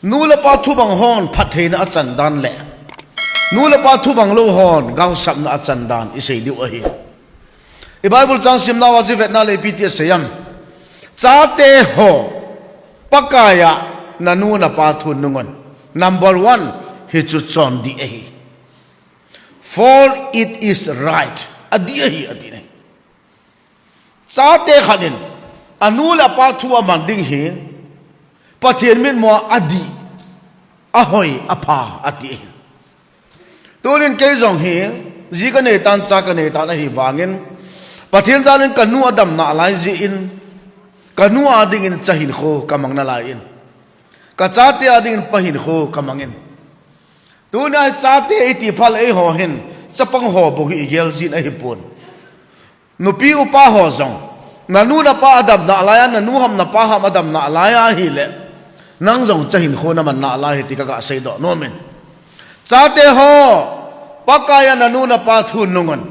Nula pa thu bang hon phathe na achandan le nula pa thu bang lo hon gaw sap na achandan isei diu ahi e bible chang sim na wa ji vet na le pts sayam chate ho pakaya nanu na pa thu nungon number 1 he chu chon di ahi for it is right adi ahi adi ne chate khanin anula pa thu amanding he pathian min mo adi ahoy apa ati tunin ke jong he ji ka ne tan cha ka ne ta na hi wangin pathian jalin kanu adam na lai ji in kanu ading in chahin kho kamang na lai in ka chate ading in pahin kho kamangin tuna chate iti phal ei ho hin chapang ho bo hi gel jin a hi pun nupi upa ho jong nanu na pa adam na alaya nanu ham na pa ham adam na alaya hi le nang zong chahin kho na man na la hi tika ga sei do no men chate ho pakaya nanu na pa thu nungon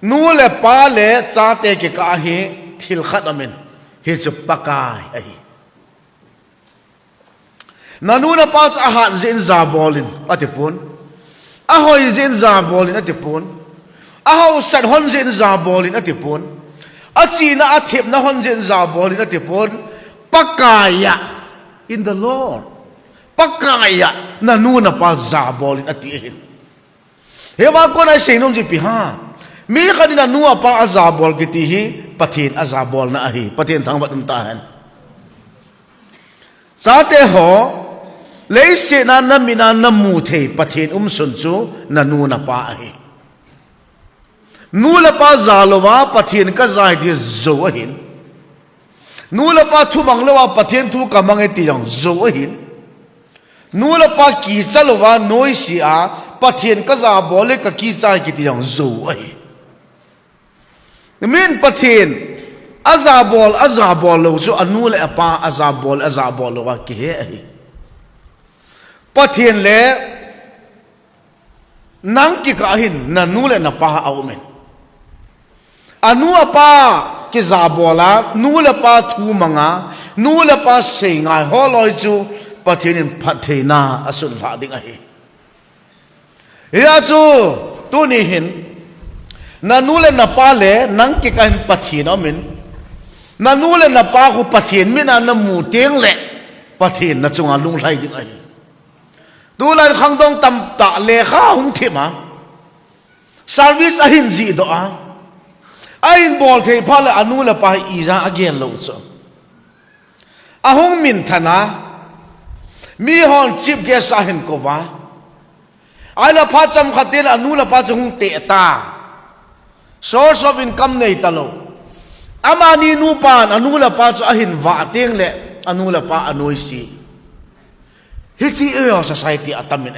nu le pa le chate ke ka hi thil khat amen hi chu pakai ai nanu na pa cha ha zin za bolin atipun a hoi zin za bolin atipun a ho sat hon zin za bolin atipun a chi na a thep na hon zin za bolin atipun pakaya in the Lord pakaya nanu na pa zabolin atihin hewa ko na seinom ji piha mi kanina nuwa pa azabol gitihi pathin azabol na ahi pathin thang batum tahan sate ho leise na namina namu the pathin sun chu nanu na pa ahi nula pa zalwa pathin ka zai di zo ahin nula pa thu manglawa pathian thu kamang eti yang zo hin nula pa ki chalwa noi si a pathian ka za bole ka ki chai ki ti yang zo ai min pathian azabol lo zo anula pa azabol wa ki he ai pathian le nang ki ka hin na nula na pa au men anu apa ki zabola nula pa thu manga nula pa sengai holoi chu pathin phathena asun la ding a hi ya chu tu ni hin na nula na pa le nang ki kan pathin amin na nula na pa khu pathin min na mu teng le pathin na chunga lung lai ding a hi tu lai khang dong tam ta le kha hung thima service a hin ji do a ain bol thei phala anula pa iza again lo cho ahong min thana mi hon chip guest ahin ko wa ala pha cham khatil anula pa chung te ta source of income nei talo amani nu pan anula pa chu ahin wa teng le anula pa anoi si hi chi e society atamin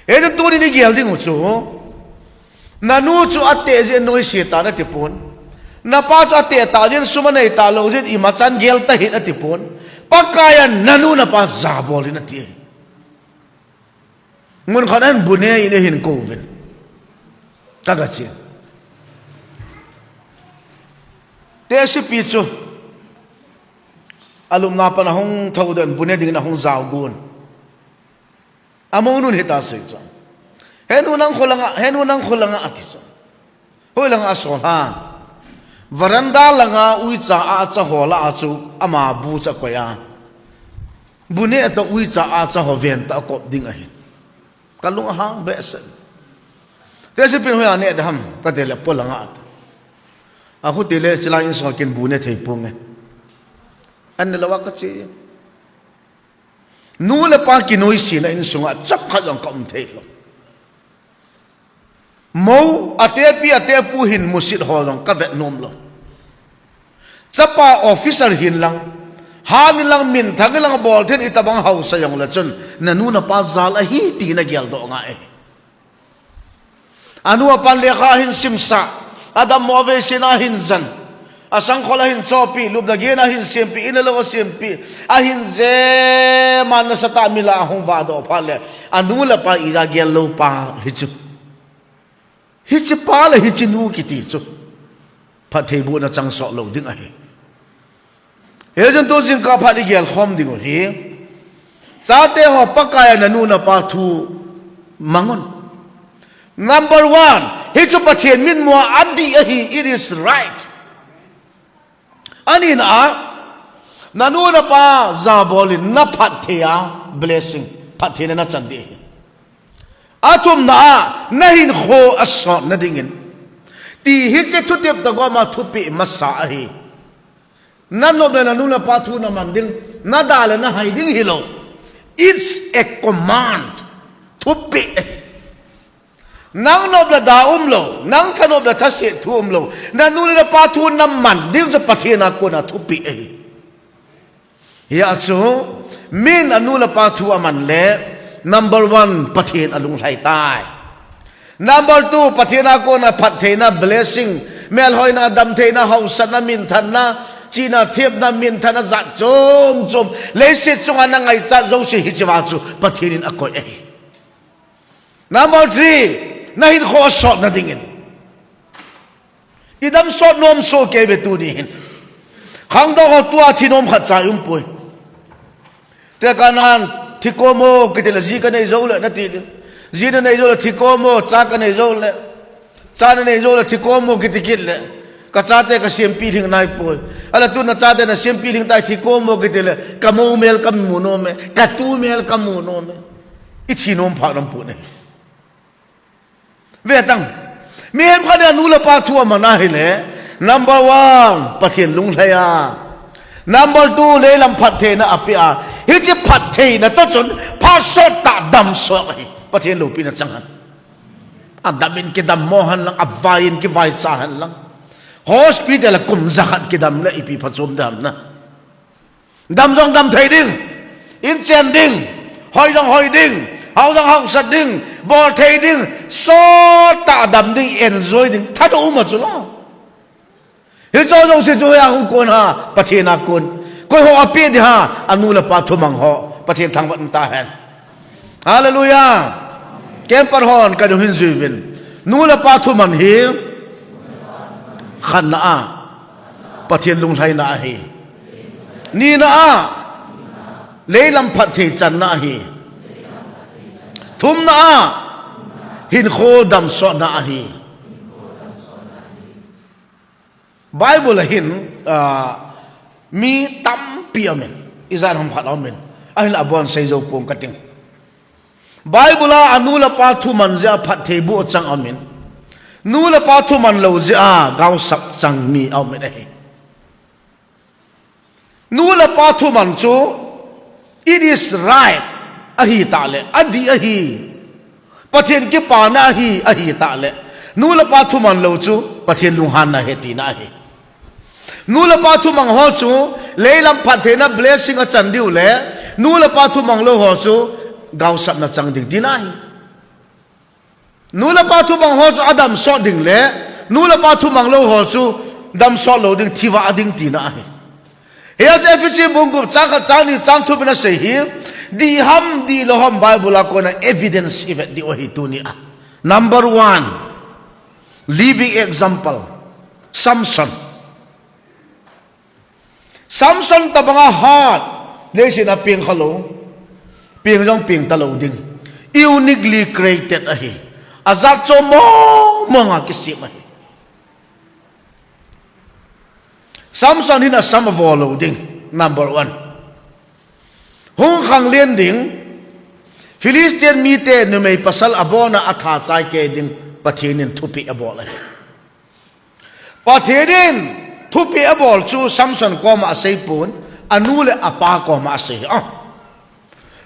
e de tu ni gel ding chu nanu chu ate je noi seta na tipon na pa chu ate ta jin sumanai ta lo jin imachan gel ta hit atipon pakaya nanu na pa zabolin ati mun khanan bune ine hin kovin tagachi te si pichu alum na pa na hong thodan bune ding na hong zawgun amonun hita se cha henu nang khulanga ati so holanga asol ha varanda langa uicha a cha hola a chu ama bu cha koya bune to uicha a cha hoven ta kop ding a hin kalung hang besen tese pin hoya ne dham ka tele polanga at a khu tele chila in so kin bune thei pung an lawa ka chi nu le pa ki noi si na in sunga chap kha jong kom thei lo mo ate pu hin musit ho jong ka vet nom lo chapa officer hin lang han lang min thang lang bol then itabang house yang la chun nanu na pa zal a hi ti na gel do nga e anu apan le kha hin simsa adam mo ve sina hin zan asang khola hin chopi lub da gena hin sempi inalo sempi a hin ze man na sa tamila hong va do phale anu la pa iza gel lo pa hichu hichi pala hichi nu kiti chu pathe bu na chang so lo ding a he jan to jing ka phali gel khom ding hi Sate ho pakaya na nu na pa thu mangon. Number one, hicho pathian min mo adi ahi, it is right. Ani na nu na pa zabolin na pathia blessing pathina na chandi. Atum na nahin kho asot na dingin. Ti hiche thutip ta go ma thupi masa ahi. Nanob na nu na pa thu na manding nadala na haiding hilo. It's a command thupi. Nang nob la daum lo, nang thanob la thase thum lo, na nu na pa thu na man ding sa pathina ko na thupi ahi. Ya so min anu la pa thu aman le. Number one, pathin alung lai tai. Number two, pathina ko na pathina blessing. Mel hoy na dam the na hausa na min than na china thiep na min than na za chom chom le se chunga na ngai cha zo se hi chawa chu pathinin akoi e. Number three, na hin kho shot na dingin. Idam shot nom so ke be tu ni hin. Khang do ko tua thinom khat cha um pui. Te kanan Tikomo kitila zika na izola nati zina na izola tikomo chaka na izola chana na izola tikomo kitikile kachate ka sempi ling nai poi ala tu na chate na sempi ling tai tikomo kitile kamu mel kamuno me katu mel kamuno me ithinom pharam pune vetang mem khada nula pa thua mana hile number one pathian lung laya number two leilam phathe na apia hichi phathe na to chun phasot ta dam so hi pathian lo pina changhan adamin ki dam mohan lang avain ki vai chahan lang hospital kum zakhat ki dam la ipi phachom dam na dam jong dam thei ding in chen ding hoi jong hoi ding hau jong hau sat ding bol thei ding so ta dam ding enjoy ding tha do ma chu la hi cho jong se chu ya hung kon ha pathina kun koi ho api di ha anu la pa thumang ho pathin thang wan ta hen hallelujah kem par hon ka hin zivin nu la pa thuman hi khan na a pathin lung lai na hi ni na a leilam phat the chan na hi thum na a hin kho dam so na hi Bible hin mi tam piamen izan hom khat amen ahil abon seizo pom kating Bible anula pa thu man ja phat the bu chang amen nula pa thu man lo ja gaw sak chang mi amen e nula pa thu man chu it is right ahi ta le adi ahi pathen ki pa na ahi ta le nula pa thu man lo chu pathen lu han na he ti na he nula pa thu mang ho chu leilam phathe na blessing a chan diu le nula pa thu mang lo ho chu gaw sap na chang ding dinai nula pa thu mang ho chu adam so ding le nula pa thu mang lo ho chu dam so lo ding thiwa ding dinai here's efficient bungu chaka chani chang thu bina se hi di ham di lo ham Bible ko na evidence event di ohi tu ni number one living example Samson tabanga heart lesin na ping khalo ping jong ping talo ding uniquely created ahi azat cho mo nga kisim ahi Samson hina samavolo ding number one hung khang lien ding Philistine mite numei pasal abona atha chai ke ding pathinin thupi abol ahi pathinin thupi abol chu Samson koma seipun anule apa koma se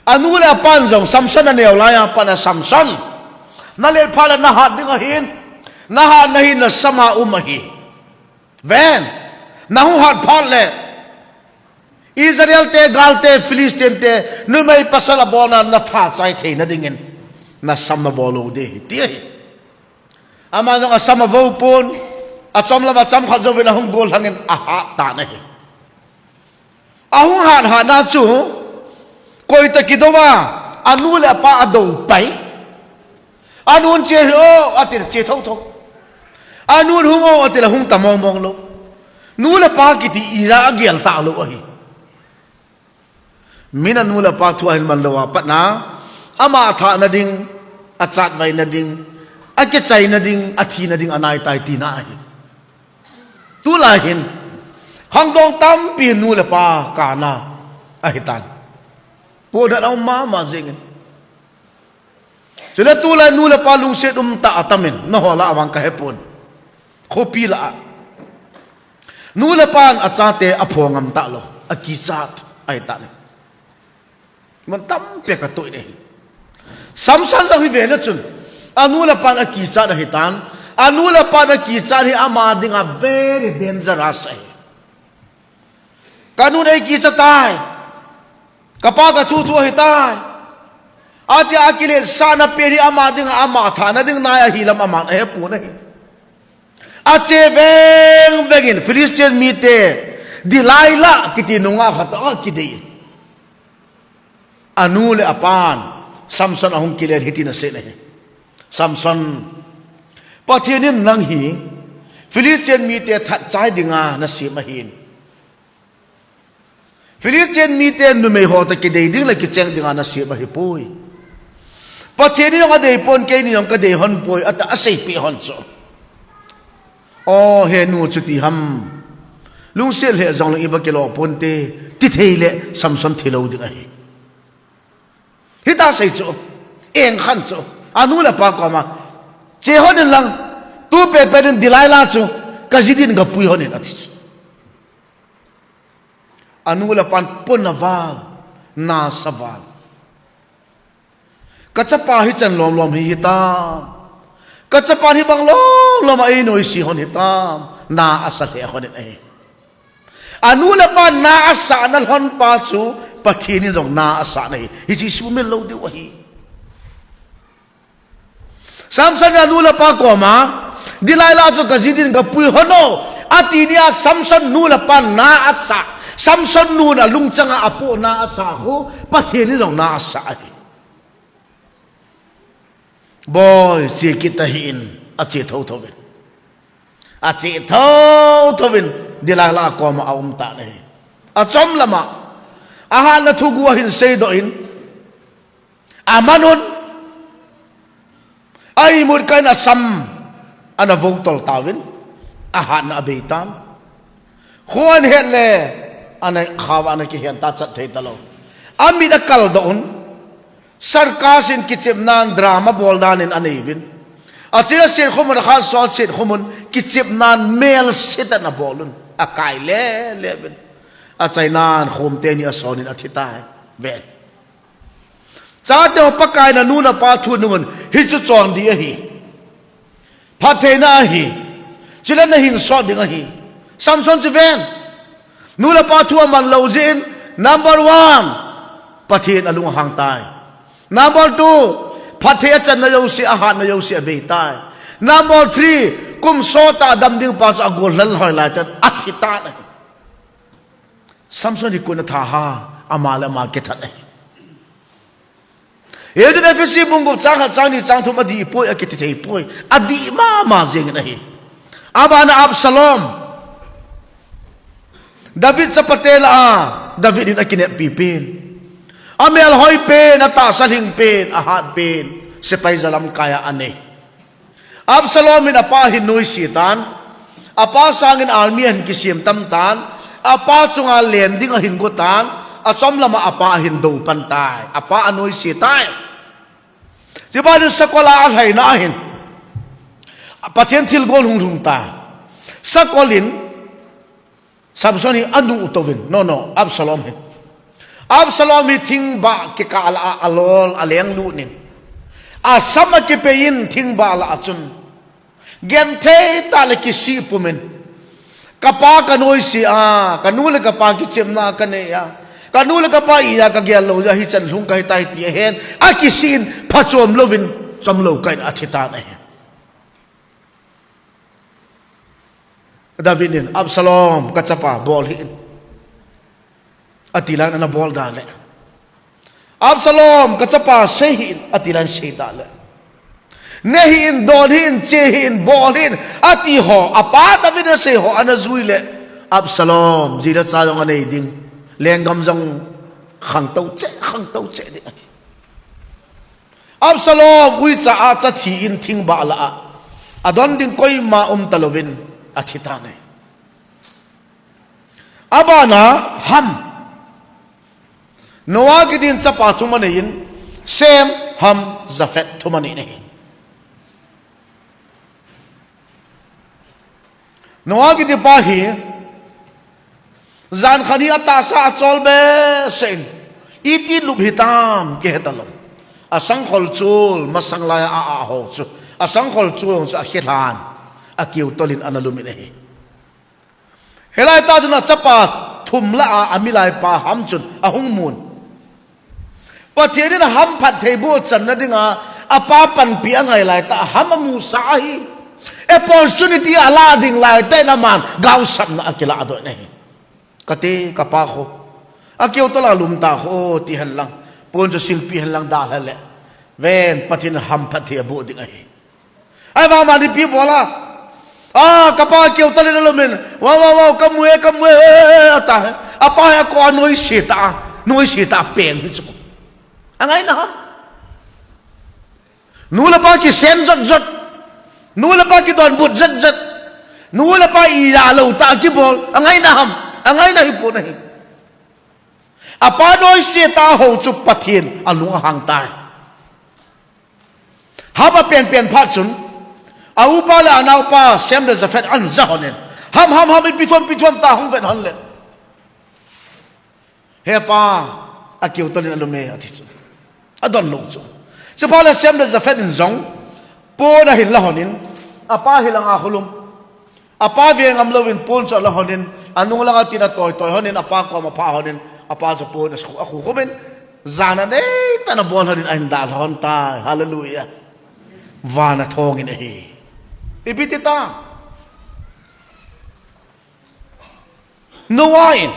anule apan jong Samson aneu laya pana Samson nale phala na hat ding hin na ha nahin na sama umahi ven nahu hat phale Israel te galte Philistine te numei pasala bona na tha chai the na dingen na sama bolo de ti ama jong sama vo pun achom la cham kha jovin hung gol hangin aha ta na hi ahung han na chu koi ta kidowa anule pa ado pai anun che ho atir che thau thau anun hungo atir hung tamong mong lo nula pa ki ti ira gyal ta lo hi mina nula pa thu hin man lawa patna ama tha na ding achat vai na ding ake chai na ding athi na ding anai tai ti na hi tu la hin hang dong tam pi nula pa kana ahitan po da ma zingin sila tu la nula pa lung set ta atamin no hola awang ka hepon khopi la nula pan achate aphongam ta lo akichat ai ta ne man tam pe ka toi ne samsal la hi ve la chun anula pan akichat a hitan anula pan akichat hi ama dinga very dangerous ai kanun ai kichat tai kapa ka thu thu hitai ati akile sana peri ama dinga ama thana ding na ya hilam ama he pu ne ache veng vegin Philistine mite dilaila kiti nunga khata kidei anule apan Samson ahung kile hitina se ne Samson pathianin nang hi Philistine mite that chai dinga na si mahin Philistine mite nu me ho ta kidei ding la ki cheng dinga na si ma hi pui pathiani nga dei pon ke ni yong ka dei hon poi ata asei pi hon so oh he nu chuti ham lung sel he zong iba kilo ponte ti theile Samson thilo ding ai hita sei cho eng khan cho anu la pa ko ma che hon lang tu pe pe din dilai la cho ka jidin ga pui hon na thi anu la pan punaval na saval kachapa hi chan lom lom hi ta kachapa hi bang lom lom ai noi si hon hi ta na asa le hon ai anu la pa na asa na hon pa chu pathini jong na asa nei hi chi su me lo de wa hi Samson anu la pa ko ma dilaila chu kazidin ga pui hono atinia Samson nu la pa na asa Samson nu na lungchanga apo na asa ho pathini jong na asa ai boy si kita hin achi thau thovin achi thau thovin dilala ko ma aum ta ne achom lama aha na thugu hin sei do in amanon ai mur kana sam ana votol tawin aha na abeitan khuan hele ana khawa na ki hen ta chat thei talo amida kal do un sarkasin kichipnan drama boldanin anevin asila sin khumun khan so sin khumun kichipnan mel sita na bolun akai le leben achainan khumte ni asonin athitai ven chate pakai na nuna pa thu nun hi chu chong di hi phathena hi chila na hin so ding hi Samson chu ven nula pa thu man lozin number 1 pathin alung hang tai number 2 phathia chan na yo si aha na yo si be tai number 3 kum sota dam ding pa cha gol hal hoi la ta athita na Samson ikun tha ha amala ma ke tha nei e de fesi bungu chang ha chang ni chang thu ma di poi a ke te poi adi ma jeng nahi abana Absalom David sa patela David in akine pipin amel hoi pen ata saling pen ahat pen sepay zalam kaya ane Absalom in apa hinoi sitan apa sangin almian kisim tamtan apa chunga lending a hingutan achom lama apa hindo pantai apa anoi sitai jibanu sakola hai na hin pathen thil gol hung ta sakolin Samson hi anu utovin no Absalom hi Absalom hi thing ba ke ka ala alol aleng lu nin asama ke pein thing ba la achun gen the ta le ki si pumen kapa kanoi si kanule kapa ki chemna kane ya kanule kapa iya ka gel lo ja hi chan lung kai tai ti hen a ki sin phachom lovin chamlo kai athita na he Davidin Absalom kachapa bol hin atilan ana bol dale Absalom kachapa sehin atilan sei dale nehin dolhin chehin bolhin ati ho apa David se ho ana zuile Absalom zira sayong anay ding lenggam jang khang tau che đi Absalom ui cha a cha thi in thing ba la a adon ding koi ma talovin athita ne abana ham Noah ki din chapa thumani in Shem Ham Japheth thumani ne Noah ki di pa hi zan khani ata sa chol be sen iti lubhitam ke hetalom asang khol chul masang la a ho chu asang khol chul sa khilan akiu tolin analumi ne helai ta juna chapa thumla a amilai pa ham chun ahung mun pathirin ham phat theibu chan na dinga apa pan pi angai lai ta ham mu sa hi opportunity ala ding lai te na man gau sam na akila ado ne kate kapa kho akiu tola lum ta kho ti han lang pon jo silpi han lang dal hale ven pathin ham phat the bu ding ai ba ma di pi bola kapa akiu tola lo men wa kamwe ta apa ya ko noi sita pen hi chu angai na nula pa ki sen zot nula pa ki don but zat nula pa i la lo ta ki bol angai na hi pu nahi apa noi sita ho chu pathin alung hang tai haba pen pha chun au pa la nau pa sem de Japheth an za honen ham pithom ta hong ven han le he pa akiu tolin alume athi chu adon lo chu se pa la sem de Japheth in zong po na hin la honin apa hilanga hulum apa ve ngam lovin pon cha la honin anung langa tina toy honin apa ko ma pha honin apa zo po na aku komen zana ne tana bol honin ain dal hon ta hallelujah vana thongin hi ibitita Noain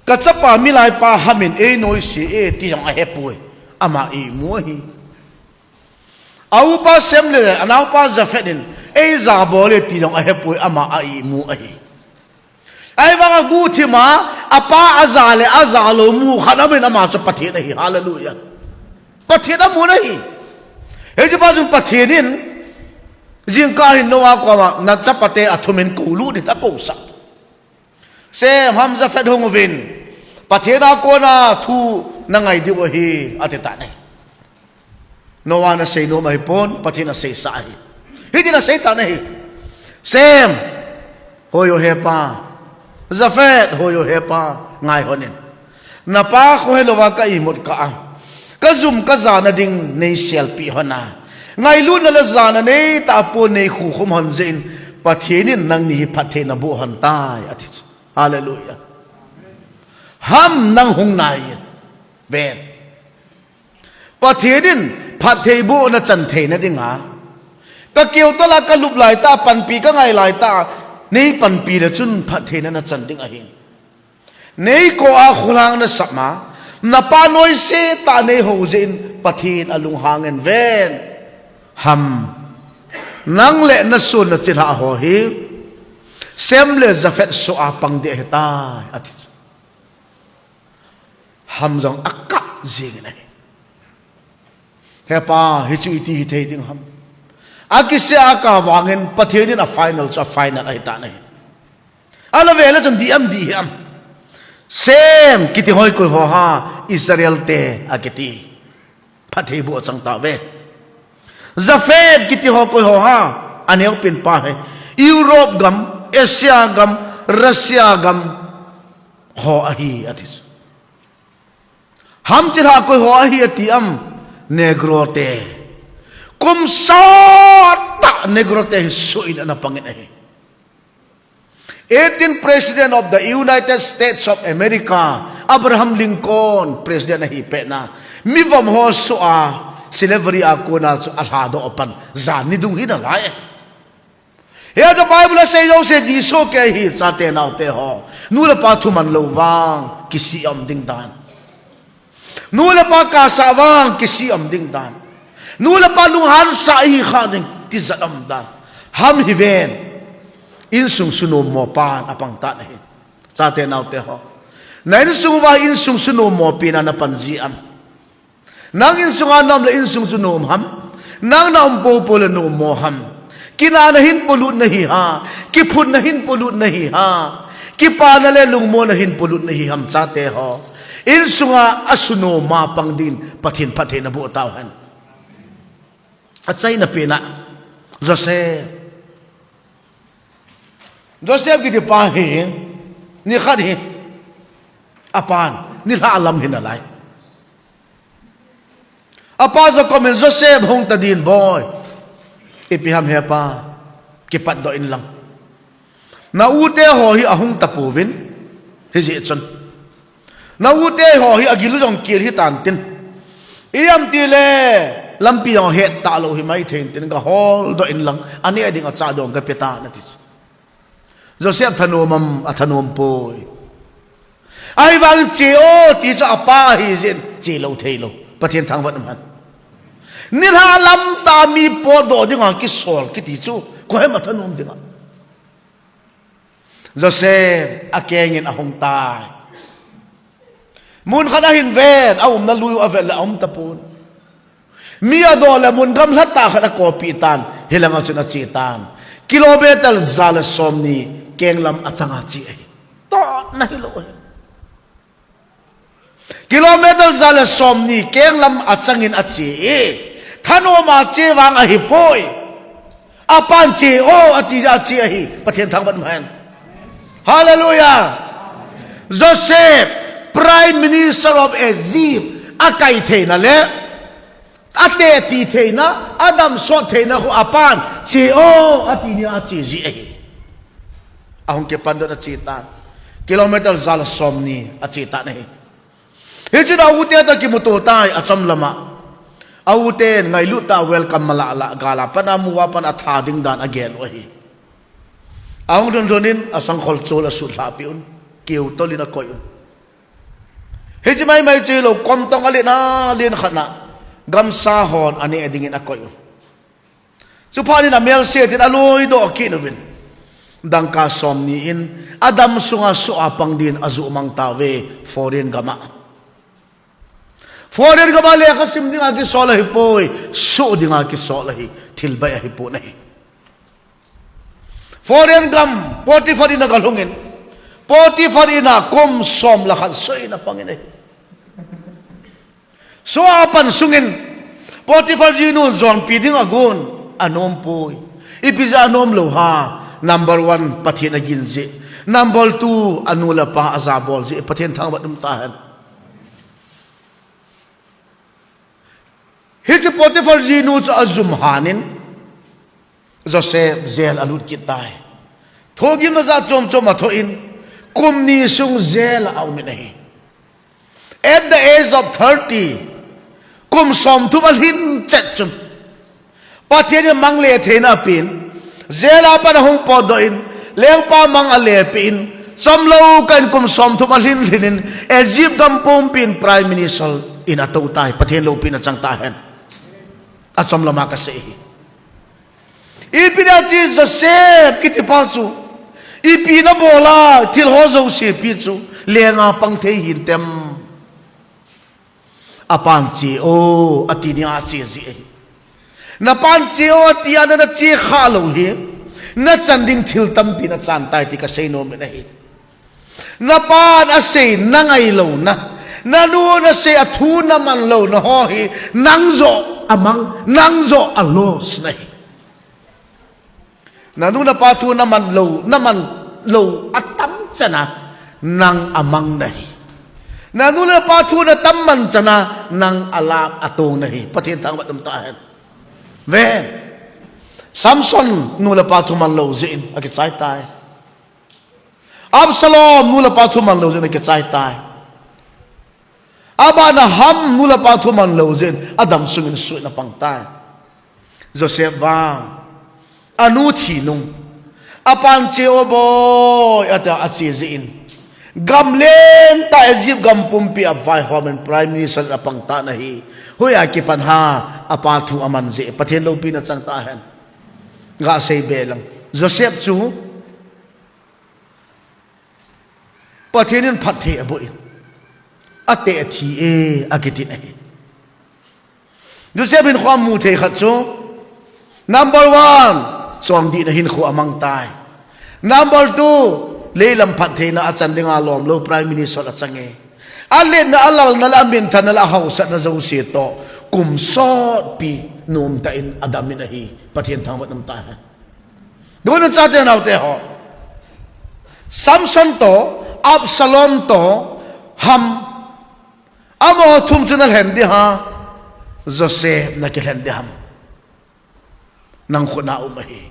kachapa milai pa hamin noi si ti yang a hepui ama muhi au pa semle anau pa Japhethin za bole ti yang a hepui ama mu ai banga gu thima apa azalo mu khanamin ama cha pathe nahi hallelujah pathe da mu nahi he ji ba jun pathenin jing ka hin Noah ko ma na chapate athumin ko lu ni ta ko sa Sem Ham Japheth hongovin pathena ko na thu na ngai di hi atita nei Noah na sei no mai pon pathena sei sa hi hi na sei ta nei Sem hoyo hepa Japheth hoyo hepa ngai honin na pa ko helowa ka imot ka zum ka zana ding nei selfie hona ngai lu na la zana nei ta po nei khu khum han zein pathenin nang ni pathena bu han tai athi hallelujah ham nang hung nai ven pathenin pathei bu na chan the na dinga ka kiu to la ka lup lai ta pan pi ka ngai lai ta nei pan pi le chun pathena na chan ding a hin nei ko a khulang na sama na pa noi se ta nei ho zein pathin alung hangen ven ham nang le na sun na chira ho hi sem le Japheth so apang de heta ati ham jong akka jing ne hepa hi chu iti hi thei ding ham akise aka wangen pathenin a final ai ta ne ala vela jam di am sem kiti hoi ko ho ha Israel te akiti pathei bu chang ta ve Japheth kiti ho ko ho ha aneu pin pa he Europe gam Asia gam Russia gam ho ahi atis ham chira ko ho ahi ati am negrote kum ta negrote suin na pangin ahi 18th President of the United States of America Abraham Lincoln President na hipe na mivam ho a slavery ako na alhado opan zani dung hinalay here the Bible says yo se di so ke hi sa te nau te ho nu la pa thu man lo wang kisi am ding dan nu la pa ka sa wang kisi am ding dan nu la pa lung han sa hi kha ding ti za am dan ham hi ven in sung suno mo pan apang ta ne sa te nau te ho nain sungwa in sung suno mo pina na panjiam nang in sunga nam la in sung suno ham nang na umpo polo no mo ham kina na hin pulut na hi ha ki phut na hin pulut na hi ha ki pa na le lung mo na hin pulut na hi ham cha te ho in sunga asuno ma pang din pathin pathin na bu tawhan at say na pina Joseph ki pa hi ni khat hi apan ni la alam hinalai apa zo komen Joseph hong tadin boy ipiham hepa kipat do in lang na ute ho hi ahong tapuvin hi ji chon na ute ho hi agilu jong kir hi tan tin iam ti le lampi ho het ta lo hi mai thein tin ga hol do in lang ani ading a cha dong ka peta na ti Joseph thanomam athanom poi ai bang chi o ti cha apa hi jin chi lo thei lo pathian thang wat man ni ha lam ta mi po do ding ki sol ki ti chu ko he ma thanom ding Joseph akengin ahong tai mun khana hin ven au na lu avel la tapun mi adola mun gam sa ta khana kopi tan hilanga chuna chi tan kilometer zala somni kenglam achanga chi ai to na hilo kilometer zala somni kenglam achangin achi thano ma che wang a hipoi apan che o ati achi ai pathian thang ban man hallelujah Joseph prime minister of Egypt akai theina le ate ti theina adam so theina ko apan che o ati ni achi ji ai ahong ke pando na chita kilometer zala somni achita nei hechida ute ta kimuto tai acham lama aute ngai luta welcome mala la gala panamu wapan athading dan again ohi ahong don donin asang khol chol asul hapiun kiu tolina koyun hechi mai mai chelo kom tong ali na lin khana gam sa hon ani edingin akoyun supani na mel se tin aloi do kinovin dangka somni in adam sunga su apang din azu mang tawe foreign gama le kasim dinga ki solahi poi su dinga ki solahi tilbay hi po nahi foreign gam Potiphar na galungin Potiphar na kum som lakan soy na pangin so apan sungin Potiphar jinun zon piding agun anom poi ipiza anom lo ha number 1 pathian agin ji number 2 anula pa azabol ji pathian thang wat tahan hich Potiphar ji nu cha azum hanin Joseph zel alut kitai thogi maza chom chom athoin kumni sung zel au mi nahi at the age of 30 kum som thu balhin chet chum pathian mangle thena pin zela pa na hong podoin leng pa mang alepin somlo kan kum som thu malhin linin Egypt gampong pin prime minister in ataw tay pathian lo pin at sang tahan at somlo makasih ipinachi Joseph kiti pasu ipina bola til hozo si pichu lenga pang the hintem apanchi o atini achi zi na panchi o tiana na chi khalo hi na chanding thil tampi na chantai ti ka sei no me nahi na pan asei nangai lo na nanu na se athu na man lo na ho hi nangzo amang nangzo alos nahi nanu na pathu na man lo atam chana nang amang nahi nanu na pathu na tamman chana nang alap atong nahi pathin thang batam tahan ven Samson nula pathu man lo zin akit sai tai Absalom nula pathu man lo zin akit sai tai Abana ham nula pathu man lo zin Adam sungin suit na pang tai Joseph wang anu thi nung apan che oboy ata asizin gamlen ta Egypt gampumpi avai homen prime minister apang ta nahi hoya ki panha apathu aman je pathen lo pin chang ta hen nga sei belang Joseph chu Pathianin phat the aboi ate thi e akitin e Joseph bin kham mu the khat chu number 1 chong di na hin khu amang tai number 2 leilam phat the na achan dinga lom lo prime minister achange alen na alal na lamin than na house na zo se to kum so pi num ta in adamin hi pathian thang wat nam ta don cha te nau te ho Samson to Absalom to ham amo thum chunal hendi ha Joseph na kilendi ham nang khuna umahi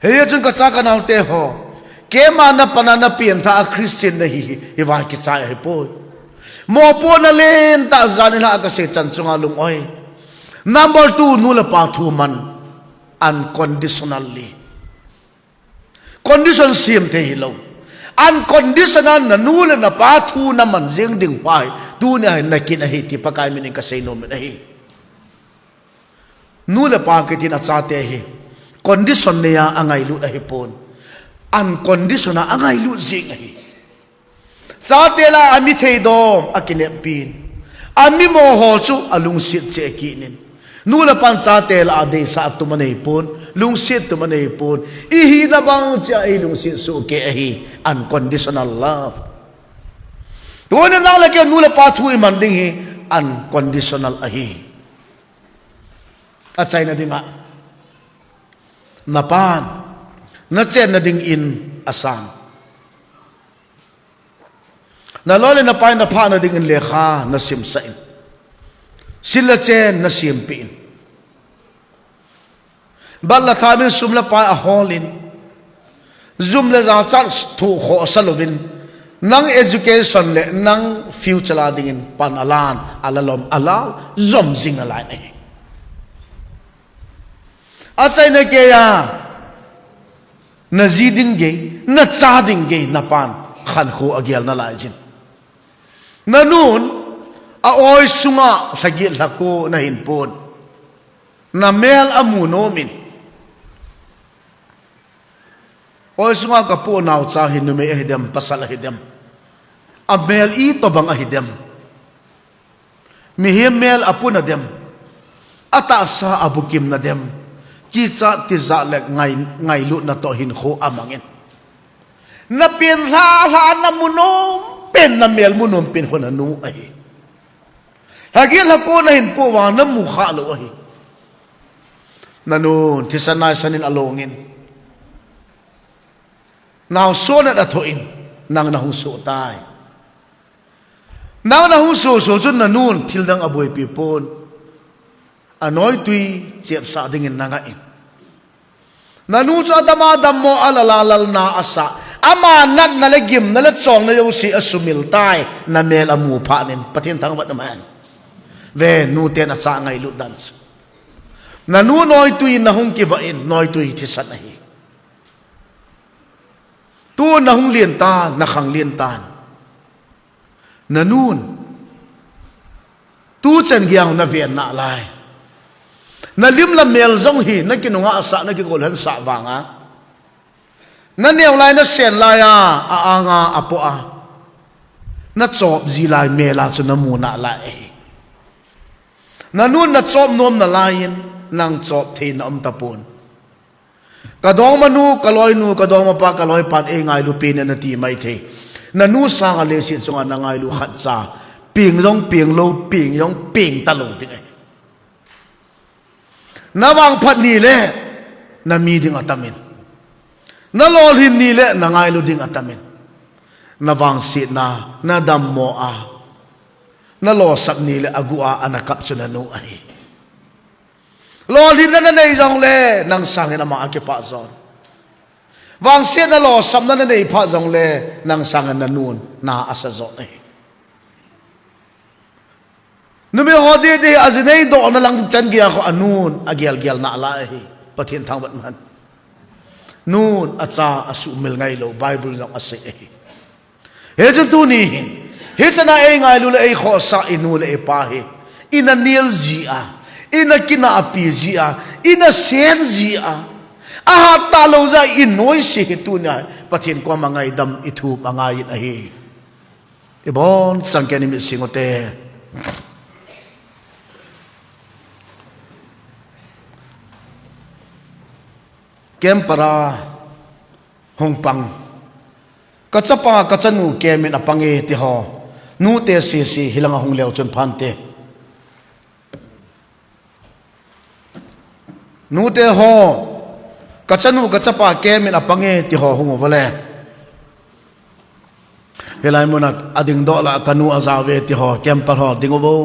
hey chun ka cha ka nau te ho ke ma na panana pian tha Christian na hi iwa ki cha hi po mo po na len ta zanila ka se chan chunga lung oi number 2 nula pa thu man unconditionally condition sim te hi lo unconditional na nula na pa thu na man jing ding pai tu na kin hi ti pa kai min ka sei no min hi nula pa ke tin a cha te hi condition ne ya angai lu hi pon unconditional angai lu jing hi sa te la ami thei dom akine pin ami mo ho chu alung sit che ki nin nula pan cha te la de sa tu manei pon lung sit tu manei pon I hi da bang cha I lung sit su ke hi unconditional love tu na la ke nula pa thu man ding hi unconditional a hi at sai na dinga napan na chen na ding in asam na lole na pai na pha na ding in lekha na sim sain sila chen na sim pin balla thamin sumla pa a holin zumla za chan thu kho salovin nang education le nang future la ding in pan alan alalom alal zom zing alai nei asai na ke ya na ziding ge na chading ge na pan khan kho agyal na lai jin nanun a oi sunga sagi lako na hin pon na mel amu no min oi sunga ka po naw cha hin me ehdem pasal ehdem a mel I to bang ehdem mi he mel apuna dem ata sa abukim na dem ki cha ti za lek ngai lu na to hin kho amangin na pin la na munom pen na mel munom pin hona nu ai hagil hako na hin po wa na mu kha lo ai nanun tisanay sanin alongin now so na thoin nang na hung so tai nang na hung so chun nanun thildang aboy pipon anoi tui chep sa dingin nanga in nanu cha dama dammo alalalal na asa ama nat na legim na let song na yo si asumil tai na mel amu pha nin pathin thang wat naman ve nu te na sa ngai lu dance nanu noi tui na hung ki va in noi tui thi sat nahi tu na hung lien ta na khang lien tan nanun tu chen gyang na ven na lai na lim la mel zong hi na kinunga asa na ki gol han sa wanga na neu lai na sen lai a anga apo a na chop zi lai mela chu na mu na lai na nun na chop nom na lain nang chop the na tapon kadong manu kaloi nu kadong pa kaloi pan e ngai lu pin na ti mai the na nu sa nga le si chunga na ngai lu khat sa ping long ping lo ping yong ping ta lo ti na wang phat ni le na mi ding atamin na lol hin ni le na ngai lu ding atamin na wang si na dam mo a na lo sak ni le agu a anakap chuna no ai lol hin na nei jong le nang sang na ma ke pa zon wang si na lo sam na nei pha jong le nang sang na nun na asa zo ai numi hodi de azinei do na lang chan gia ko anun agyal na lai pathin thang bat man nun acha asu mil ngai lo bible no ase he chen tu ni he chana e ngai lu le e kho sa inu le e pa he ina nil ji a ina kina api ji a ina sen ji a Ahat talo za inoi si hitunya pathin ko mangai dam ithu mangai ahi ibon sangkeni mi singote kempara hongpang kachapa kachanu kemin apange ti ho nu te si hilanga hongleo chon phante nu te ho kachanu kachapa kemin apange ti ho hongo vale helai monak ading dola kanu azawe ti ho kempar ho dingovo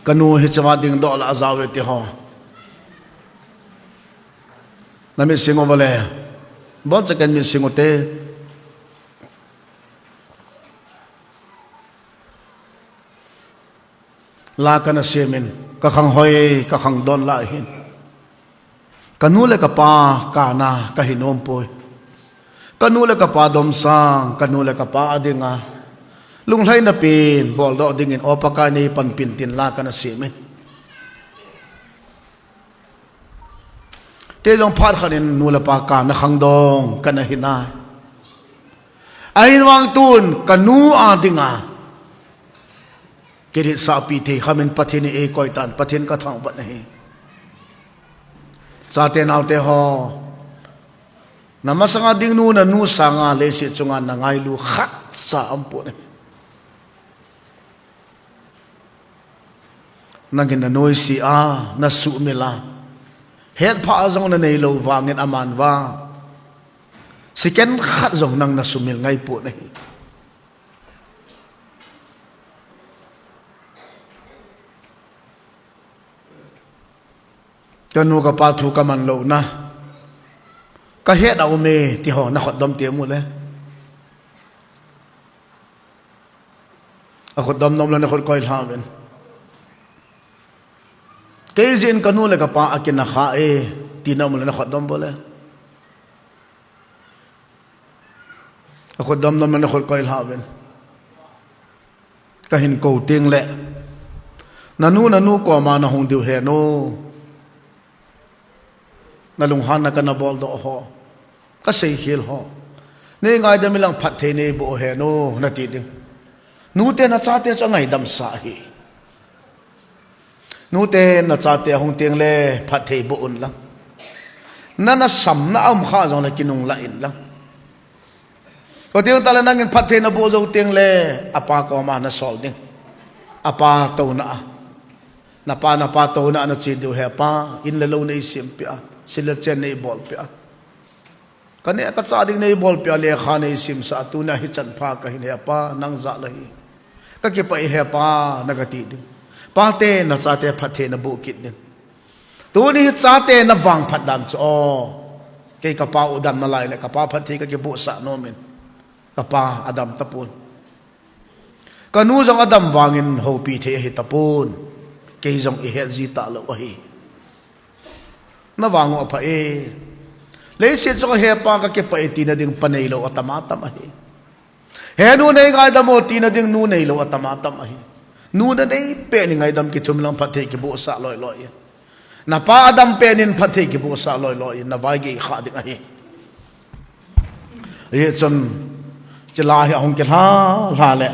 kanu hichawa ding dola azawe ti ho nami singo vale bon second mi singo te la kana semen kakhang hoi kakhang don la hin kanule ka pa kana kahinom poi kanule ka pa dom sang kanule ka pa adinga lunglai na pin bol do dingin opaka ni panpintin la kana semen te long phar khanin nula pa ka na khang dong kana hina ain wang tun kanu adinga kirit sapi te khamin pathin e koitan pathin ka thang bat nahi sate naute ho namasanga ding nu na nu sanga le si chunga na ngai lu khat sa ampu ne nangin na noi si a na su mela het pha zong na nei lo wangin aman wa siken khat zong nang na sumil ngai pu ne kanu ka pa thu ka man lo na ka het au me ti ho na khot dom te mu le a khot dom nom lo na khot koi hamen keizin kanu le ka pa akin na kha e tinam le na khot dom bole a khot dom nom na khot koi hamen ka hin ko ting le nanu ko ma na hong diu he no nalunghan na ka na bol do ho kasi hil ho ne ngai dam lang phat the ne bo he no na ti ding nu te na cha te cha ngai dam sa hi nu te na cha te hong tiang le phat the bo un lang na sam na am kha jong na kinung la in lang ko tiang tala nangin phat the na bo zo tiang le apa ko ma na sol ding apa to na pa to na chi du he pa in la lo na isim pia sila chen nei bol pia kane ka cha ding nei bol pia le kha nei sim sa tu na hi chan pha ka hin he pa nang za lahi ka ke pa he pa na ga ti ding pa te na cha te phat the na bu kit ding tu ni cha te na wang phat dam cho ke ka pa udam na lai le ka pa phat the ka ke bu sa no min ka pa adam tapun kanu jong adam wangin ho pi the hi tapun ke jong i he ji ta lo hi na wango pa e le se cho he pa ka ke pa e tina ding panai lo atamata ma hi he nu nei ga da mo tina ding nu nei lo atamata ma hi nu na nei pe ni ngai dam ki thum lang phathe ki bo sa loi loi na pa adam pe nin phathe ki bo sa loi loi na vai ge kha ding a hi ye chon chila hi hong ke la le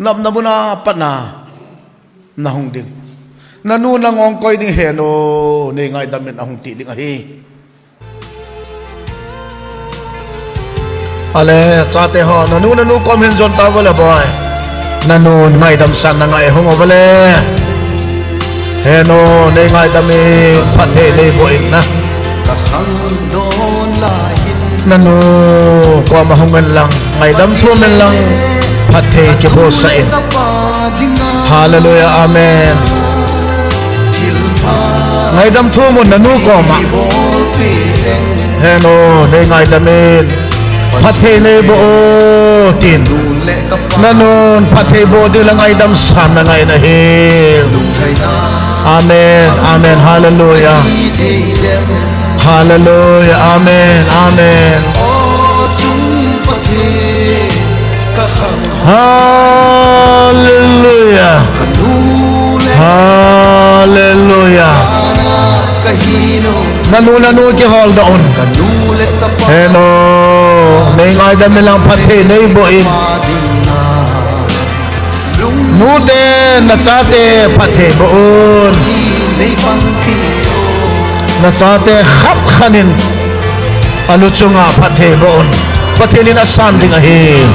nam namuna patna na hong ding nanu na ngong koi ding he no ne ngai dam men ahung ti ding a hi ale chate ho nanu kom hen jon ta wala boy nanu ngai dam san na ngai hong wale he no ne ngai dam me phat he le boy na ka khang don la hin nanu ko ma hong men lang ngai dam thu men lang phat he ke bo sa in hallelujah amen ngai dam thu mon nanu ko ma he no ne ngai dam men phat he ne bo tin nanu phat he bo de la ngai dam san na ngai na he amen amen hallelujah hallelujah amen amen Hallelujah. Hallelujah. Nanu ki hol daon. Hello. Nei ngai da melang pathe nei boin. Nu de na chate pathe boon. Na chate khap khanin anu chunga pathe boon. Pathe ni na san ding a hi.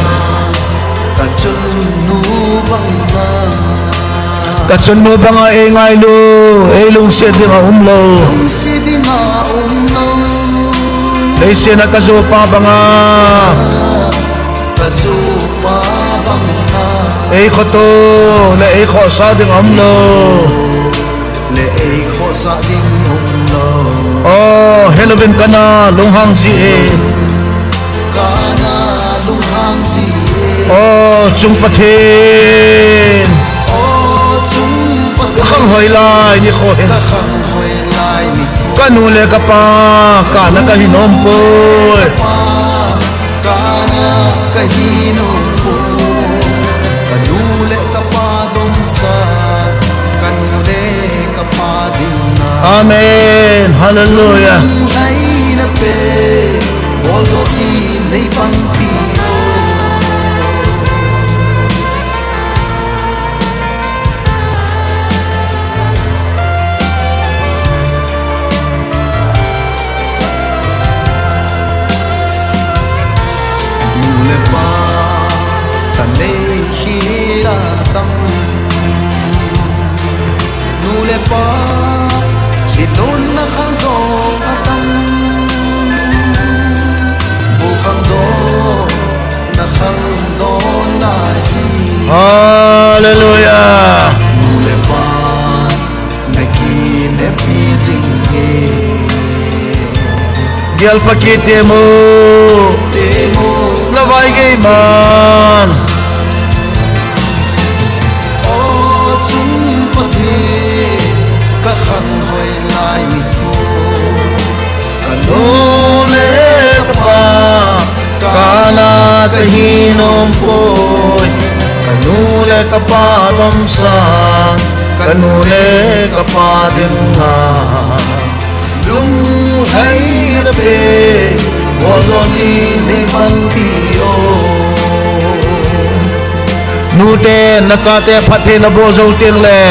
Kachun nu banga e ngai lu e lung se ding a umlo. Lei se na kazo pa banga. Ei khoto le ei kho sa ding umlo. Oh Halloween kana lunghang si e. Oh chung pathin. Khang hoi lai ni kho hen. Kanu le ka pa ka na ka hinom poi. Amen. Hallelujah. Hallelujah. Dial pakite mo lawai gay man. Kanule kapa kana kahinom poy. Kanule kapa domsang kanule kapa dinga. Lung hay na pe woloni ne panpio. Nute na chate phathe na bozo tinle.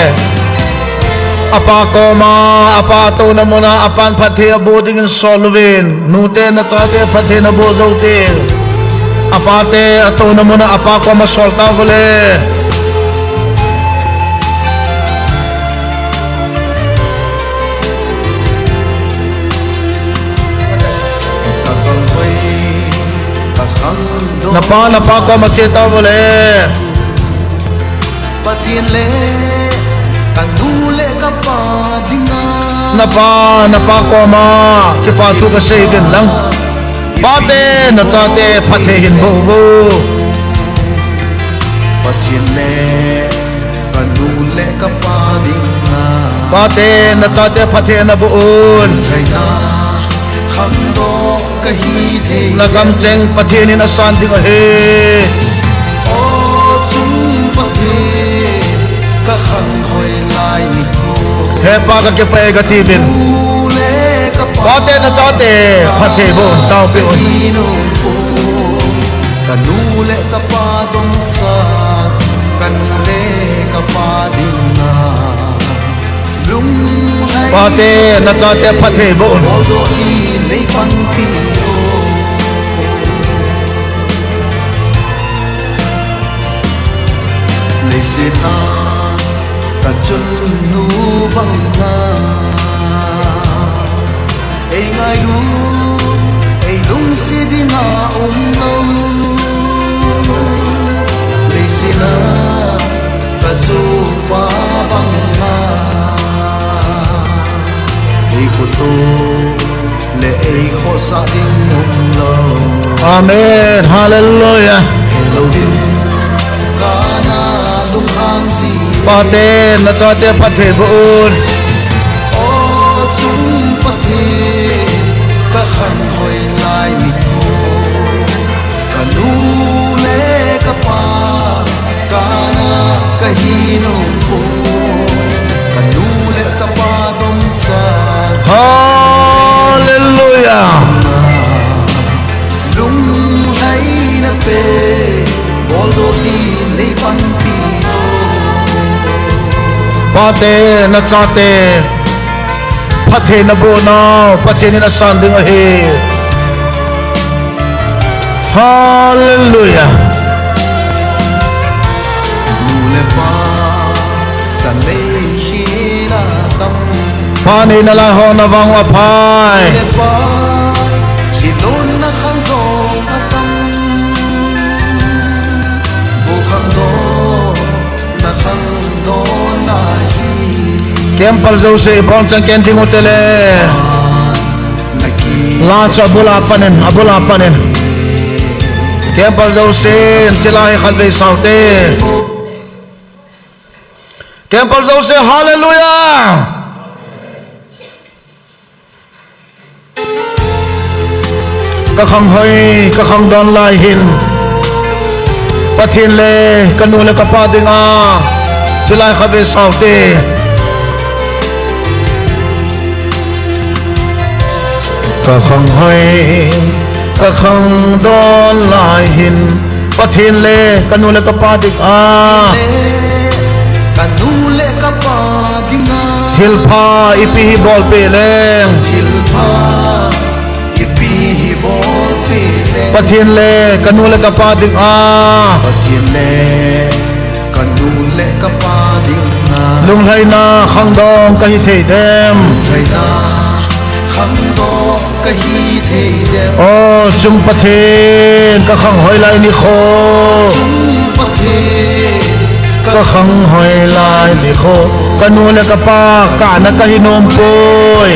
Apa koma apa to na mona apan phathe aboding in solvin. Nute na chate phathe na bozo tin. Apate ato na mona apa koma solta gole. Napa ko macheta bole. Patienle kanule kapadinga. Napa ko ma ke patu ka seven lang. Pate na chate phathe hin bo bo. Patienle kanule kapadinga. Pate na chate phathe na buun. Nagam cheng pathin in asan ding he. O chung pathe ka khang hoi lai ni ko. He pa ka ke pa ga tibin. Pate na chate pathe bon tao pe on. Kanule ka pa dong sa kanule ka pa dinga. Pate na chate pathe bon. Sina ka chun nu bang na ei ngai lu ei lung si dina nom le sina ka zu pa bang na ei ko to le ei kho sa ding lo. Amen. Hallelujah. Pate na chate pathe bun. O chung pathe ka khan hoi lai mi ko. Kanule ka bolo di lei pampiro pate na chate pathe na bo na pathe ni na sanding ahe hallelujah mule pa sa lei hira tam pani na la ho na wang wa phai mule pa silon na khando atam bu khando na khando lai Kempal zo se bon sang kending utele la cha bula panen Kempal zo se chilai khalve saute Kempal zo se hallelujah ka khang hoi ka khang don lai hin pathin le kanu le ka pa dinga chilai khalve saute ka khang hoi ka khang don lai hin pathin le kanu le ka pa dik a kanule kapadinga hil pha ipi hi bol pe leng tilpa ipi bol pile pathin le kanu le ka pa dik a patile kanule kapadinga lung hai na khang dong ka hi thei dem jaina khando kahi theide o sum pathin ka khang hoi lai ni kho pathe ka khang hoi lai ni kho kanu le ka pa ka na ka hi nom koi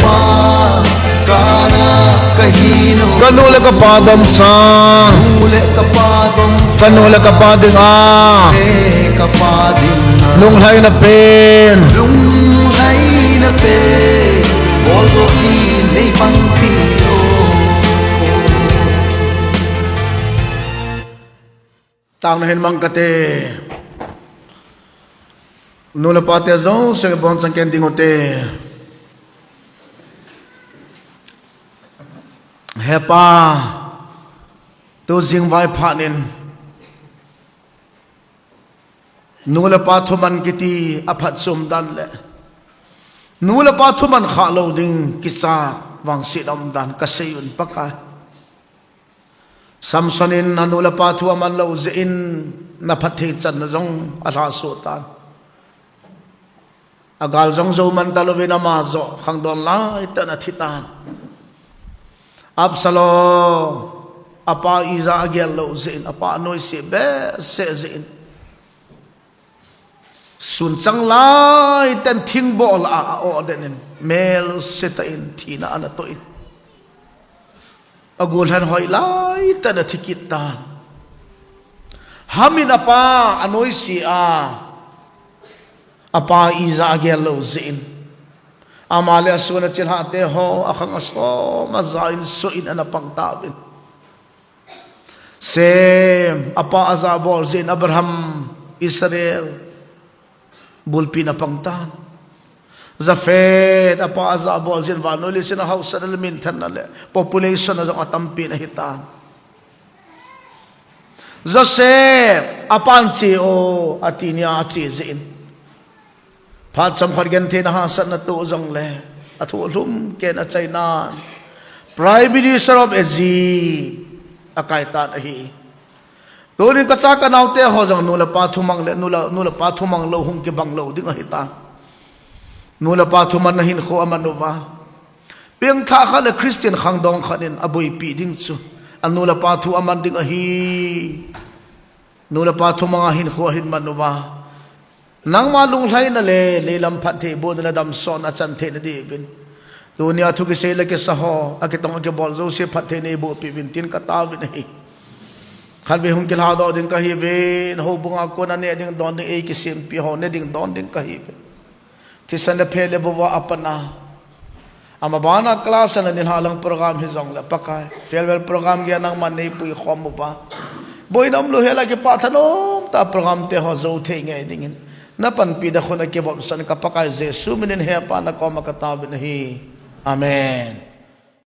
kana kahino kanu le ka pa dam sang ule kapadong kanu le ka pa ding a kapadinga lung hai na pen lung lai na pe bolo di lei pampiro tang na hen mang kate nula pate zo se bon sang ken dingote hepa to jing vai phanin nula pa thuman kiti aphat sum dan le nula pa thuman kha lo ding kisa wang si dam dan ka seyun paka samsonin nula pa thu man lo zein na phathe chan na jong ala so tan agal jong zo man talovina ma zo khang don la itana thitan Absalom apa iza agel lo zein apa noi se be se zein sun chang lai ten thing bol a o denin mel seta in thina ana to in agul han hoi lai tan thikitan hamin apa anoi si a apa iza agel lo zein amale asuna chilhate ho akhang aso mazain so in ana pangtawin sem apa azabol zein Abraham Israel bulpi na pangtan Zafed apa azabol zein vanoli sina house na min thanale population na atampi na hitan Joseph apanchi o atinia chi zein Phat sam khargen the na hasan na to jong le athulum ken a China Prime Minister of Egypt akai ta hi torin ka cha ka naute ho jong nula pa thumang le nula pa thumang lo hum ke bang lo ding a hita nula pa thuman na hin kho amanova peng tha kha le Christian khang dong khanin aboi pi ding chu anula pa thu aman ding a hi nula pa thumang hin kho hin manova nang malung lai na le lam phathe bod na dam son a chan the na di bin dunia thu ke se le ke saho akitong ke bol zo se phathe ne bo pi bin tin ka ta bin hi halbe hum ke la do ding ka hi ven ho bunga ko na ne ding don ding e ke sim pi ho ne ding don ding ka hi ti san le phele bo wa apana amabana class na nin halang program hi jong la pakai farewell program ge nang man nei pui khom ba boinam lo hela ke pathanom ta program te ho zo the nge ding napan pida khona ke bom san ka pakai jesu minin he pa na ko makataw nahi amen